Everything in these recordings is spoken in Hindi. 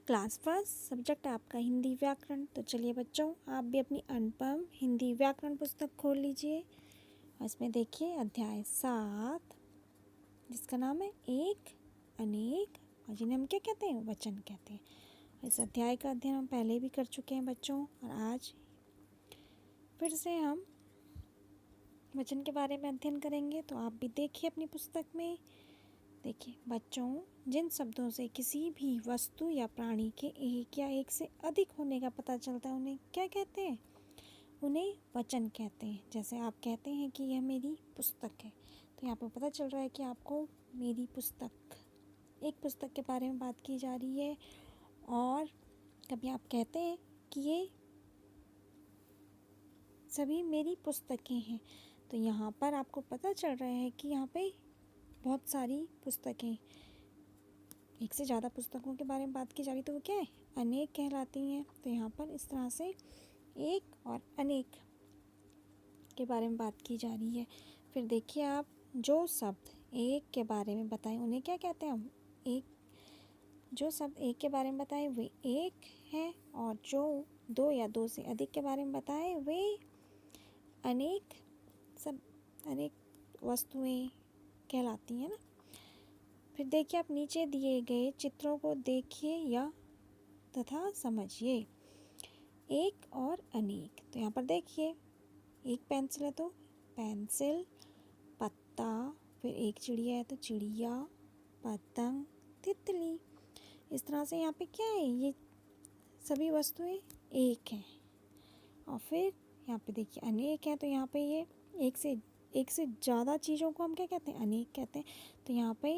क्लास फर्स्ट, सब्जेक्ट आपका हिंदी व्याकरण। तो चलिए बच्चों, आप भी अपनी अनुपम हिंदी व्याकरण पुस्तक खोल लीजिए और इसमें देखिए अध्याय 7, जिसका नाम है एक, अनेक, और जिन्हें हम क्या कहते हैं, वचन कहते हैं। इस अध्याय का अध्ययन हम पहले भी कर चुके हैं बच्चों, और आज फिर से हम वचन के बारे में अध्ययन करेंगे। तो आप भी देखिए अपनी पुस्तक में। देखिए बच्चों, जिन शब्दों से किसी भी वस्तु या प्राणी के एक या एक से अधिक होने का पता चलता है, उन्हें क्या कहते हैं? उन्हें वचन कहते हैं। जैसे आप कहते हैं कि यह मेरी पुस्तक है, तो यहाँ पर पता चल रहा है कि आपको मेरी पुस्तक, एक पुस्तक के बारे में बात की जा रही है। और कभी आप कहते हैं कि ये सभी मेरी पुस्तकें हैं, तो यहाँ पर आपको पता चल रहा है कि यहाँ पे बहुत सारी पुस्तकें, एक से ज़्यादा पुस्तकों के बारे में बात की जा रही, तो वो क्या है? अनेक कहलाती हैं। तो यहाँ पर इस तरह से एक और अनेक के बारे में बात की जा रही है। फिर देखिए आप, जो शब्द एक के बारे में बताएं उन्हें क्या कहते हैं हम? एक, जो शब्द एक के बारे में बताएं वे एक हैं, और जो दो या दो से अधिक के बारे में बताएं वे अनेक, सब अनेक वस्तुएं कहलाती हैं ना। फिर देखिए आप नीचे दिए गए चित्रों को देखिए या तथा समझिए। एक और अनेक, तो यहाँ पर देखिए एक पेंसिल है तो पेंसिल, पत्ता, फिर एक चिड़िया है तो चिड़िया, पतंग, तितली। इस तरह से यहाँ पे क्या है, ये सभी वस्तुएं एक हैं। और फिर यहाँ पे देखिए अनेक है, तो यहाँ पे ये एक से ज़्यादा चीज़ों को हम क्या कहते हैं? अनेक कहते हैं। तो यहाँ पे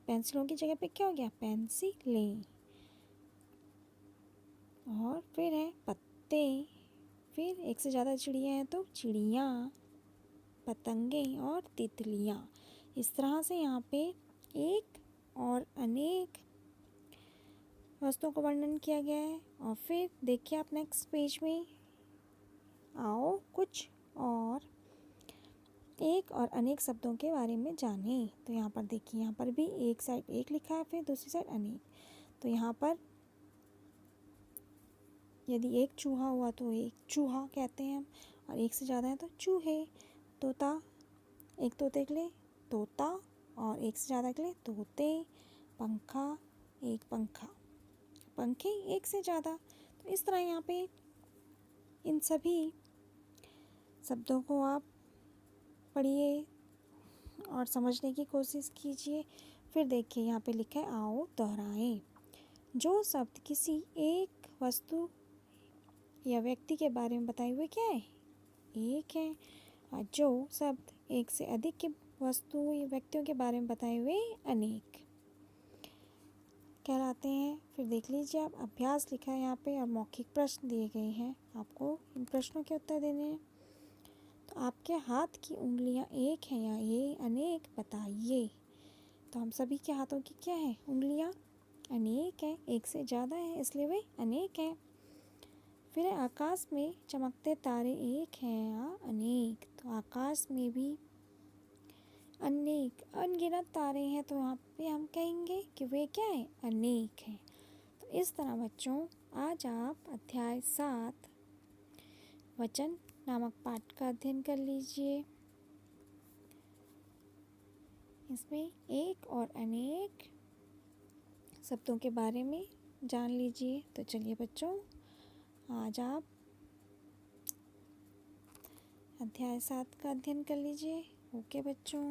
पेंसिलों की जगह पे क्या हो गया? पेंसिलें। और फिर है पत्ते, फिर एक से ज़्यादा चिड़िया हैं तो चिड़ियाँ, पतंगें और तितलियाँ। इस तरह से यहाँ पे एक और अनेक वस्तुओं का वर्णन किया गया है। और फिर देखिए आप नेक्स्ट पेज में, आओ कुछ और एक और अनेक शब्दों के बारे में जानें। तो यहाँ पर देखिए, यहाँ पर भी एक साइड एक लिखा है, फिर दूसरी साइड अनेक। तो यहाँ पर यदि एक चूहा हुआ तो एक चूहा कहते हैं हम, और एक से ज़्यादा है तो चूहे। तोता, एक तोते के लिए तोता, और एक से ज़्यादा के लिए तोते। पंखा, एक पंखा, पंखे एक से ज़्यादा। तो इस तरह यहाँ पे इन सभी शब्दों को आप पढ़िए और समझने की कोशिश कीजिए। फिर देखिए यहाँ पे लिखा है आओ दोहराएं। जो शब्द किसी एक वस्तु या व्यक्ति के बारे में बताए हुए क्या है? एक है। और जो शब्द एक से अधिक के वस्तु या व्यक्तियों के बारे में बताए हुए अनेक कहलाते हैं। फिर देख लीजिए आप, अभ्यास लिखा है यहाँ पे और मौखिक प्रश्न दिए गए हैं, आपको इन प्रश्नों के उत्तर देने हैं। तो आपके हाथ की उंगलियां एक हैं या ये अनेक, बताइए। तो हम सभी के हाथों की क्या है? उंगलियां अनेक है, एक से ज़्यादा है, इसलिए वे अनेक हैं। फिर आकाश में चमकते तारे एक हैं या अनेक, तो आकाश में भी अनेक अनगिनत तारे हैं, तो वहाँ पे हम कहेंगे कि वे क्या है? अनेक हैं। तो इस तरह बच्चों, आज आप अध्याय 7 वचन नामक पाठ का अध्ययन कर लीजिए। इसमें एक और अनेक शब्दों के बारे में जान लीजिए। तो चलिए बच्चों, आज आप अध्याय 7 का अध्ययन कर लीजिए। ओके बच्चों।